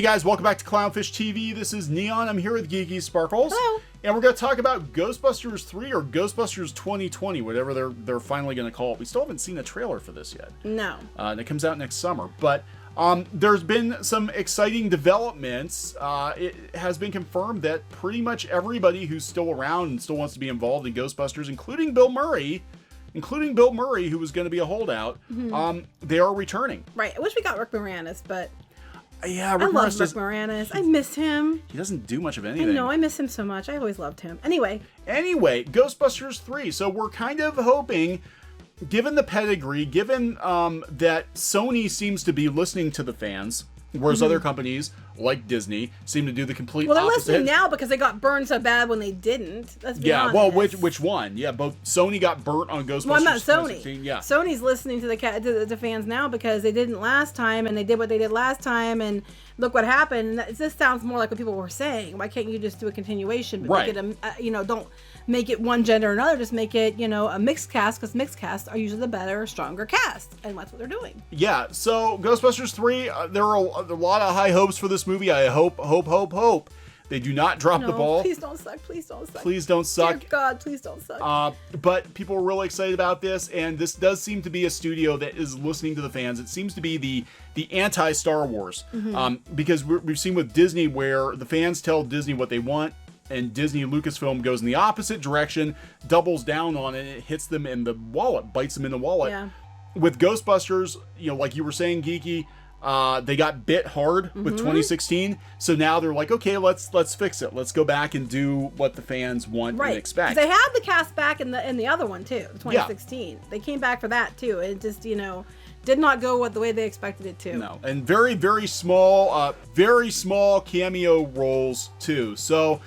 Hey guys, welcome back to Clownfish TV. This is Kneon. I'm here with Geeky Sparkles. Hello. And we're going to talk about Ghostbusters 3 or Ghostbusters 2020, whatever they're finally going to call it. We still haven't seen a trailer for this yet. No. And it comes out next summer. But there's been some exciting developments. It has been confirmed that pretty much everybody who's still around and still wants to be involved in Ghostbusters, including Bill Murray, who was going to be a holdout, they are returning. Right. I wish we got Rick Moranis, but yeah, I love Rick Moranis. I miss him. He doesn't do much of anything. I know. I miss him so much. I always loved him. Anyway, Ghostbusters 3. So we're kind of hoping, given the pedigree, given that Sony seems to be listening to the fans, whereas other companies like Disney seem to do the complete opposite. Well, they're listening now because they got burned so bad when they didn't. Let's be honest. Well, which one? Yeah, both Sony got burnt on Ghostbusters. Well, not Sony. 2016. Yeah, Sony's listening to the fans now because they didn't last time, and they did what they did last time, and look what happened. This sounds more like what people were saying. Why can't you just do a continuation? But right. Make it don't make it one gender or another. Just make it a mixed cast, because mixed casts are usually the better, stronger cast, and that's what they're doing. Yeah. So Ghostbusters 3, there are a lot of high hopes for this movie. I hope they do not drop the ball. Please don't suck. Please don't suck. Please don't suck. Dear God, please don't suck. But people are really excited about this, and this does seem to be a studio that is listening to the fans. It seems to be the anti-Star Wars, because we've seen with Disney where the fans tell Disney what they want, and Disney Lucasfilm goes in the opposite direction, doubles down on it, and it hits them in the wallet, bites them in the wallet. Yeah. With Ghostbusters, like you were saying, Geeky, they got bit hard with 2016, so now they're like, okay, let's fix it. Let's go back and do what the fans want and expect. They had the cast back in the other one too, 2016. Yeah. They came back for that too. It just did not go the way they expected it to. No, and very small cameo roles too. So.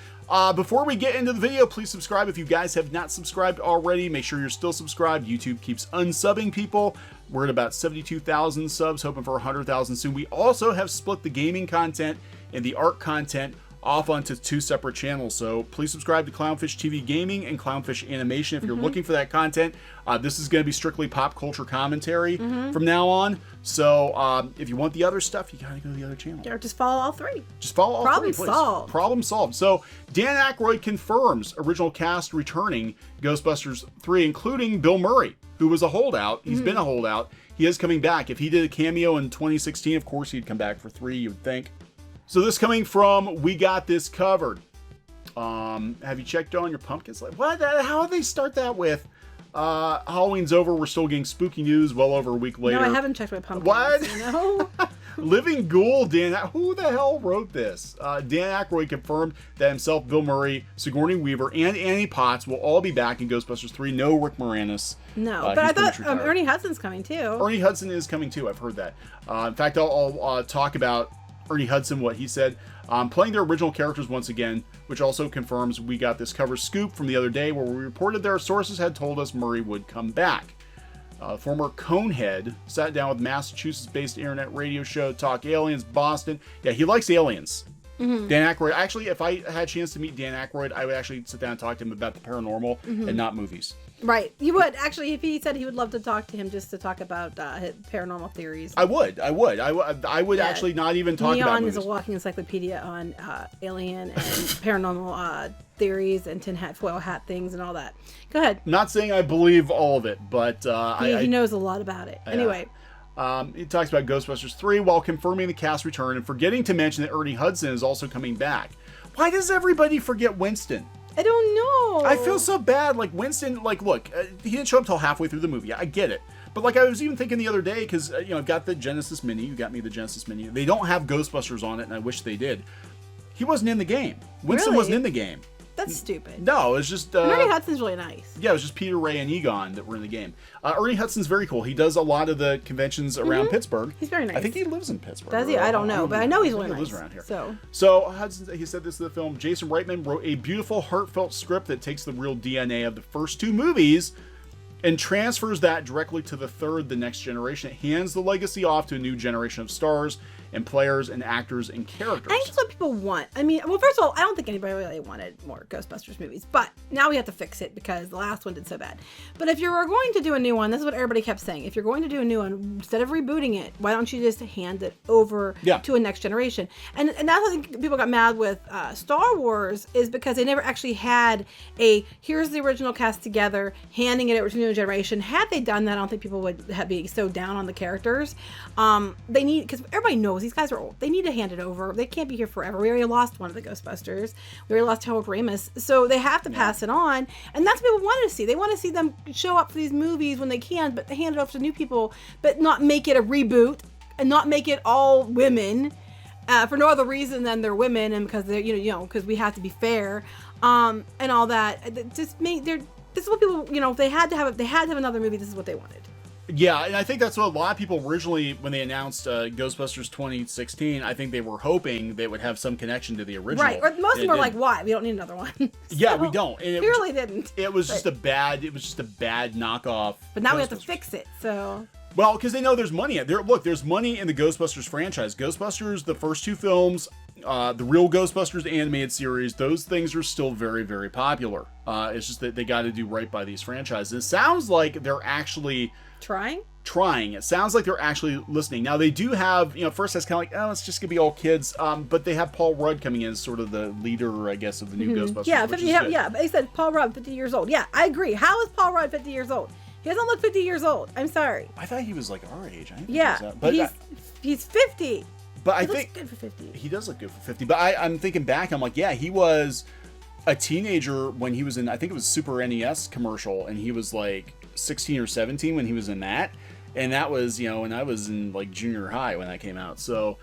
Before we get into the video, please subscribe if you guys have not subscribed already. Make sure you're still subscribed. YouTube keeps unsubbing people. We're at about 72,000 subs, hoping for 100,000 soon. We also have split the gaming content and the art content off onto 2 separate channels. So please subscribe to Clownfish TV Gaming and Clownfish Animation if you're looking for that content. This is going to be strictly pop culture commentary from now on. So if you want the other stuff, you got to go to the other channel. Or just follow all 3. Just follow all 3, please. Solved. Problem solved. So Dan Aykroyd confirms original cast returning Ghostbusters 3, including Bill Murray, who was a holdout. He's been a holdout. He is coming back. If he did a cameo in 2016, of course he'd come back for 3, you would think. So this coming from We Got This Covered. Have you checked on your pumpkins? Like, what? How did they start that with? Halloween's over. We're still getting spooky news well over a week later. No, I haven't checked my pumpkins. What? Living Ghoul, who the hell wrote this? Dan Aykroyd confirmed that himself, Bill Murray, Sigourney Weaver, and Annie Potts will all be back in Ghostbusters 3. No Rick Moranis. No, but I thought Ernie Hudson's coming too. Ernie Hudson is coming too. I've heard that. In fact, I'll talk about Ernie Hudson, what he said. Playing their original characters once again, which also confirms We Got This Cover scoop from the other day where we reported their sources had told us Murray would come back. Former Conehead sat down with Massachusetts-based internet radio show Talk Aliens Boston. Yeah, he likes aliens. Dan Aykroyd. Actually, if I had a chance to meet Dan Aykroyd, I would actually sit down and talk to him about the paranormal and not movies. Right. You would. Actually, if he said he would love to talk to him just to talk about his paranormal theories. I would actually not even talk about movies. Kneon is a walking encyclopedia on alien and paranormal theories and foil hat things and all that. Go ahead. Not saying I believe all of it, but he knows a lot about it. Anyway. He talks about Ghostbusters 3 while confirming the cast return and forgetting to mention that Ernie Hudson is also coming back. Why does everybody forget Winston? I don't know. I feel so bad. Like, Winston, look, he didn't show up until halfway through the movie. I get it. But, I was even thinking the other day, because, I've got the Genesis Mini. You got me the Genesis Mini. They don't have Ghostbusters on it, and I wish they did. He wasn't in the game. Winston wasn't in the game. That's stupid. No, it's just... Ernie Hudson's really nice. Yeah, it was just Peter, Ray, and Egon that were in the game. Ernie Hudson's very cool. He does a lot of the conventions around Pittsburgh. He's very nice. I think he lives in Pittsburgh. Does he? I don't know, but I know he's really nice. He lives around here. So Hudson, he said this in the film, Jason Reitman wrote a beautiful, heartfelt script that takes the real DNA of the first 2 movies and transfers that directly to the third, The Next Generation. It hands the legacy off to a new generation of stars and players and actors and characters. I think that's what people want. I mean, well, first of all, I don't think anybody really wanted more Ghostbusters movies, but now we have to fix it because the last one did so bad. But if you're going to do a new one, this is what everybody kept saying. If you're going to do a new one, instead of rebooting it, why don't you just hand it over to a next generation? And that's what I think people got mad with Star Wars, is because they never actually had here's the original cast together, handing it over to a new generation. Had they done that, I don't think people would be so down on the characters. They need, because everybody knows these guys are old. They need to hand it over. They can't be here forever. We already lost one of the Ghostbusters. We already lost Harold Ramis. So they have to pass it on. And that's what people want to see. They want to see them show up for these movies when they can, but hand it off to new people, but not make it a reboot and not make it all women for no other reason than they're women and because they're, because we have to be fair, and all that. Just this is what people, if they had to have another movie, this is what they wanted. Yeah, and I think that's what a lot of people originally, when they announced Ghostbusters 2016, I think they were hoping they would have some connection to the original. Right, or most of them were like, why? We don't need another one. So, yeah, we don't. And we really didn't. It was just a bad knockoff. But now we have to fix it, so... Well, because they know there's money in there. Look, there's money in the Ghostbusters franchise. Ghostbusters, the first two films, the real Ghostbusters animated series, those things are still very, very popular. It's just that they got to do right by these franchises. It sounds like they're actually... Trying. It sounds like they're actually listening. Now, they do have, first that's kind of like, oh, it's just going to be all kids. But they have Paul Rudd coming in as sort of the leader, I guess, of the new Ghostbusters. Yeah, but they said Paul Rudd, 50 years old. Yeah, I agree. How is Paul Rudd 50 years old? He doesn't look 50 years old. I'm sorry. I thought he was like our age. He's 50. But he looks good for 50. He does look good for 50. But I'm thinking back, I'm like, yeah, he was a teenager when he was in, I think it was Super NES commercial, and he was like 16 or 17 when he was in that. And that was, when I was in like junior high when that came out. So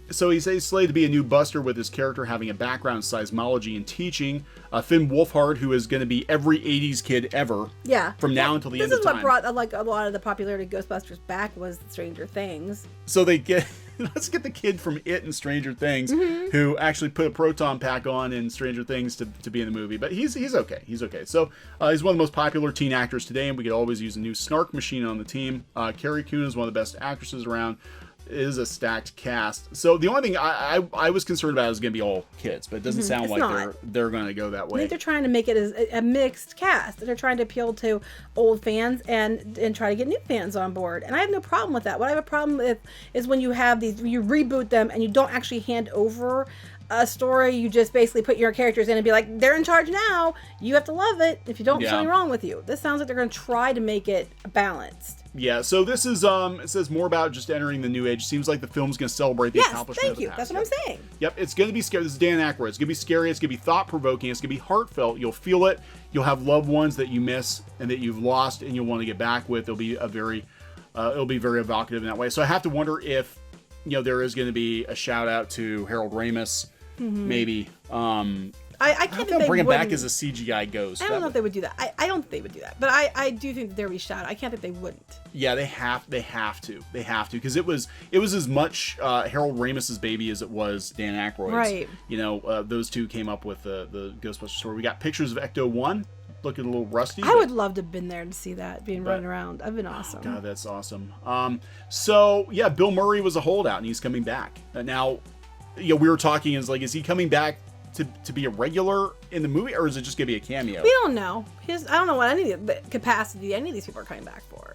he's slated to be a new Buster, with his character having a background in seismology and teaching. Finn Wolfhard, who is going to be every 80s kid ever. Yeah. From now until the end of time. This is what brought like a lot of the popularity of Ghostbusters back, was Stranger Things. So let's get the kid from It and Stranger Things, who actually put a proton pack on in Stranger Things to be in the movie. But he's okay. He's okay. So he's one of the most popular teen actors today, and we could always use a new snark machine on the team. Carrie Coon is one of the best actresses around. It is a stacked cast. So the only thing I was concerned about is going to be all kids, but it doesn't sound like they're going to go that way. I think they're trying to make it as a mixed cast. They're trying to appeal to old fans and try to get new fans on board. And I have no problem with that. What I have a problem with is when you have you reboot them and you don't actually hand over a story. You just basically put your characters in and be like, they're in charge now. You have to love it. If you don't, there's something wrong with you. This sounds like they're going to try to make it balanced. Yeah, so this is, it says more about just entering the new age. Seems like the film's going to celebrate the accomplishment of the past. That's what I'm saying. Yep, it's going to be scary. This is Dan Aykroyd. It's going to be scary. It's going to be thought-provoking. It's going to be heartfelt. You'll feel it. You'll have loved ones that you miss and that you've lost and you'll want to get back with. It'll be very evocative in that way. So I have to wonder if, there is going to be a shout-out to Harold Ramis, maybe. I can't think bring him back as a CGI ghost. I don't know if they would do that. I don't think they would do that. But I do think that there would be shout. I can't think they wouldn't. Yeah, they have to, because it was as much Harold Ramis's baby as it was Dan Aykroyd's. Right. Those two came up with the Ghostbusters story. We got pictures of Ecto-1, looking a little rusty. I would love to have been there to see that running around. That'd been awesome. Oh God, that's awesome. So yeah, Bill Murray was a holdout, and he's coming back now. We were talking, is he coming back to be a regular in the movie, or is it just gonna be a cameo? We don't know. I don't know what any of the capacity any of these people are coming back for,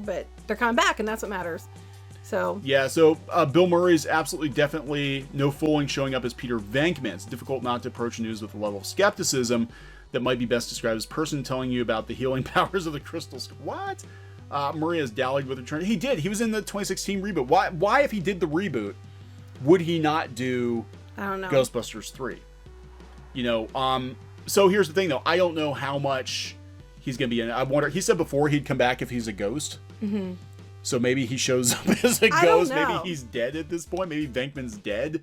but they're coming back, and that's what matters. So yeah, Bill Murray's absolutely, definitely no fooling showing up as Peter Venkman. It's difficult not to approach news with a level of skepticism that might be best described as a person telling you about the healing powers of the crystal skull. What? Murray has dallied with return. He did. He was in the 2016 reboot. Why, if he did the reboot, would he not do I don't know. Ghostbusters 3? So here's the thing, though. I don't know how much he's going to be in it. I wonder, he said before he'd come back if he's a ghost. Mm-hmm. So maybe he shows up as a ghost. Maybe he's dead at this point. Maybe Venkman's dead.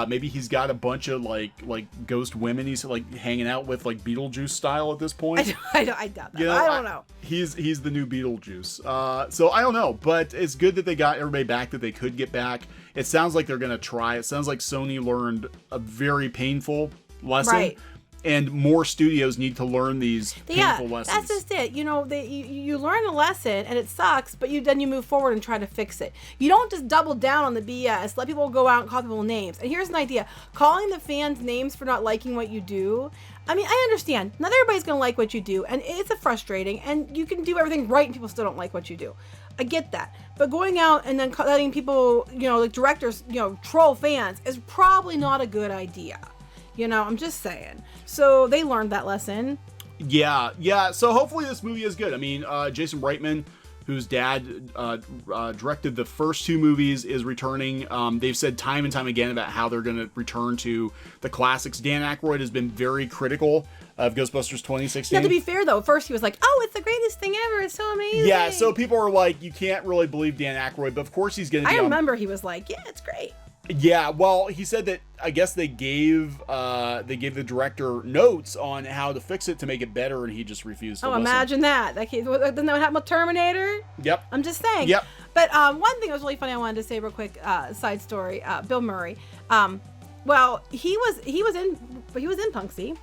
Maybe he's got a bunch of like ghost women he's like hanging out with, like Beetlejuice style at this point. I doubt that. I don't know. He's the new Beetlejuice. So I don't know, but it's good that they got everybody back that they could get back. It sounds like they're going to try. It sounds like Sony learned a very painful lesson. Right. and more studios need to learn these painful lessons. That's just it. You know, you learn a lesson and it sucks, but then you move forward and try to fix it. You don't just double down on the BS. Let people go out and call people names. And here's an idea: calling the fans names for not liking what you do. I mean, I understand. Not everybody's going to like what you do, and it's frustrating, and you can do everything right and people still don't like what you do. I get that. But going out and then letting people, like directors, troll fans is probably not a good idea. I'm just saying. So they learned that lesson. Yeah. So hopefully this movie is good. I mean, Jason Reitman, whose dad directed the first 2 movies, is returning. They've said time and time again about how they're going to return to the classics. Dan Aykroyd has been very critical of Ghostbusters 2016. Yeah, to be fair though, first he was like, "Oh, it's the greatest thing ever. It's so amazing." Yeah, so people are like, you can't really believe Dan Aykroyd, but of course he's going to be I remember he was like, "Yeah, it's great." Yeah, well, he said that I guess they gave the director notes on how to fix it to make it better, and he just refused to listen. Imagine that. Didn't that happen with Terminator? Yep. I'm just saying. Yep. But one thing that was really funny I wanted to say real quick, side story, Bill Murray. Well, he was in Punxsutawney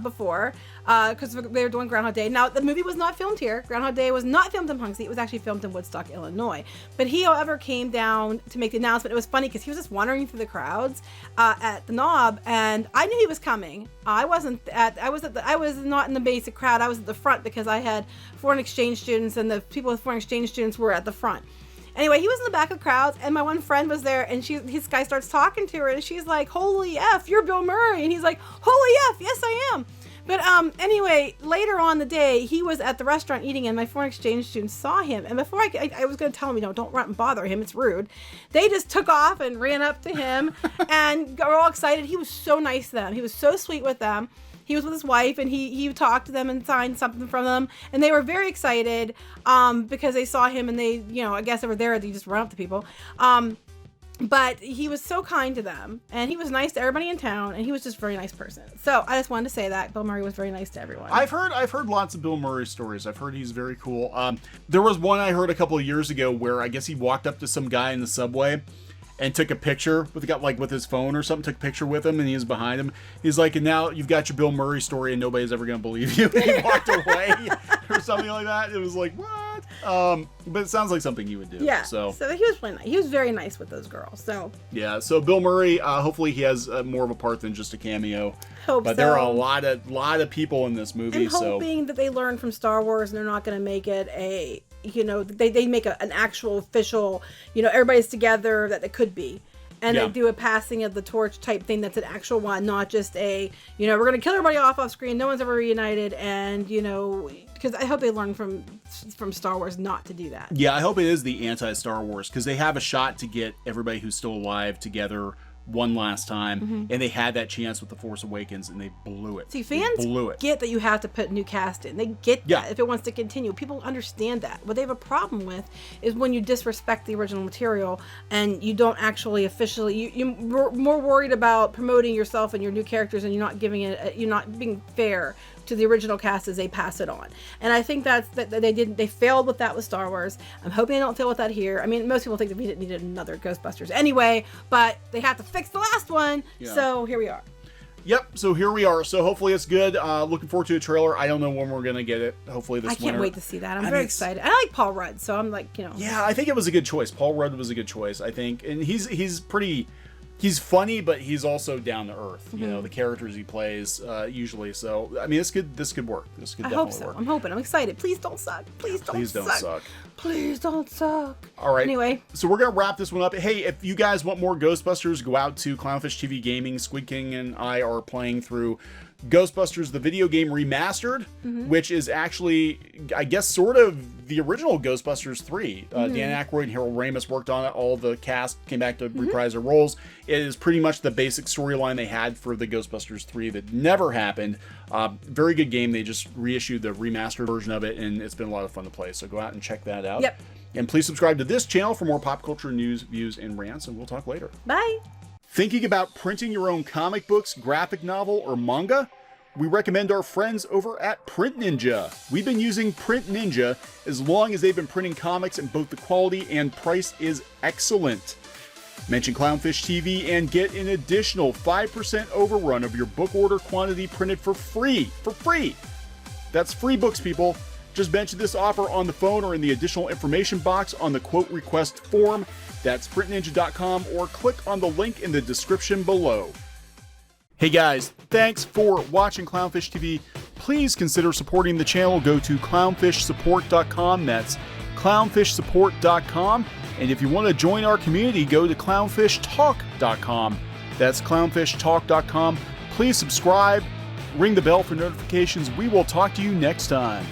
before because they were doing Groundhog Day. Now the movie was not filmed here. Groundhog Day was not filmed in Punxsutawney. It was actually filmed in Woodstock, Illinois. But he, however, came down to make the announcement. It was funny because he was just wandering through the crowds at the Knob, and I knew he was coming. I was not in the basic crowd. I was at the front because I had foreign exchange students, and the people with foreign exchange students were at the front. Anyway, he was in the back of the crowds, and my one friend was there, and his guy starts talking to her, and she's like, "Holy F, you're Bill Murray." And he's like, "Holy F, yes I am." But anyway, later on the day, he was at the restaurant eating, and my foreign exchange students saw him. And before I was going to tell him, don't run and bother him, it's rude. They just took off and ran up to him and were all excited. He was so nice to them. He was so sweet with them. He was with his wife, and he talked to them and signed something from them, and they were very excited because they saw him, and they, I guess they were there. They just run up to people. But he was so kind to them, and he was nice to everybody in town, and he was just a very nice person. So I just wanted to say that Bill Murray was very nice to everyone. I've heard lots of Bill Murray stories. I've heard he's very cool. There was one I heard a couple of years ago where I guess he walked up to some guy in the subway and took a picture with his phone or something, took a picture with him, and he was behind him. He's like, "And now you've got your Bill Murray story, and nobody's ever going to believe you." And he walked away or something like that. It was like, what? But it sounds like something you would do. Yeah. So he was really nice. He was very nice with those girls. So yeah. So Bill Murray, hopefully he has more of a part than just a cameo. But there are a lot of people in this movie. I'm hoping that they learn from Star Wars, and they're not going to make it a, they make an actual official, everybody's together that it could be. And they do a passing of the torch type thing that's an actual one, not just a, we're going to kill everybody off screen. No one's ever reunited. And, because I hope they learn from Star Wars not to do that. Yeah, I hope it is the anti-Star Wars, because they have a shot to get everybody who's still alive together one last time, and they had that chance with The Force Awakens, and they blew it. See, fans get that you have to put new cast in. They get that if it wants to continue. People understand that. What they have a problem with is when you disrespect the original material and you don't actually officially. You're more worried about promoting yourself and your new characters, and you're not giving it. You're not being fair to the original cast as they pass it on. And I think that they failed with that with Star Wars. I'm hoping they don't fail with that here. I mean, most people think that we didn't need another Ghostbusters anyway, but they have to fix the last one. Yeah. So here we are. Yep, so here we are. So hopefully it's good. Looking forward to a trailer. I don't know when we're going to get it. Hopefully this winter. I can't wait to see that. I'm very excited. I like Paul Rudd, so I'm like, Yeah, I think it was a good choice. Paul Rudd was a good choice, I think. And he's pretty... He's funny, but he's also down to earth. The characters he plays usually. So I mean, this could work. This could definitely work. I'm hoping. I'm excited. Please don't suck. Please don't suck. Please don't suck. All right. Anyway, so we're gonna wrap this one up. Hey, if you guys want more Ghostbusters, go out to Clownfish TV Gaming. Squid King and I are playing through Ghostbusters, the video game remastered, which is actually, I guess, sort of the original Ghostbusters 3. Dan Aykroyd and Harold Ramis worked on it. All the cast came back to reprise their roles. It is pretty much the basic storyline they had for the Ghostbusters 3 that never happened. Very good game. They just reissued the remastered version of it, and it's been a lot of fun to play. So go out and check that out. Yep. And please subscribe to this channel for more pop culture news, views, and rants, and we'll talk later. Bye. Thinking about printing your own comic books, graphic novel, or manga? We recommend our friends over at PrintNinja. We've been using PrintNinja as long as they've been printing comics, and both the quality and price is excellent. Mention Clownfish TV and get an additional 5% overrun of your book order quantity printed for free. For free! That's free books, people. Just mention this offer on the phone or in the additional information box on the quote request form. That's PrintNinja.com or click on the link in the description below. Hey guys, thanks for watching Clownfish TV. Please consider supporting the channel. Go to clownfishsupport.com. That's clownfishsupport.com. And if you want to join our community, go to clownfishtalk.com. That's clownfishtalk.com. Please subscribe, ring the bell for notifications. We will talk to you next time.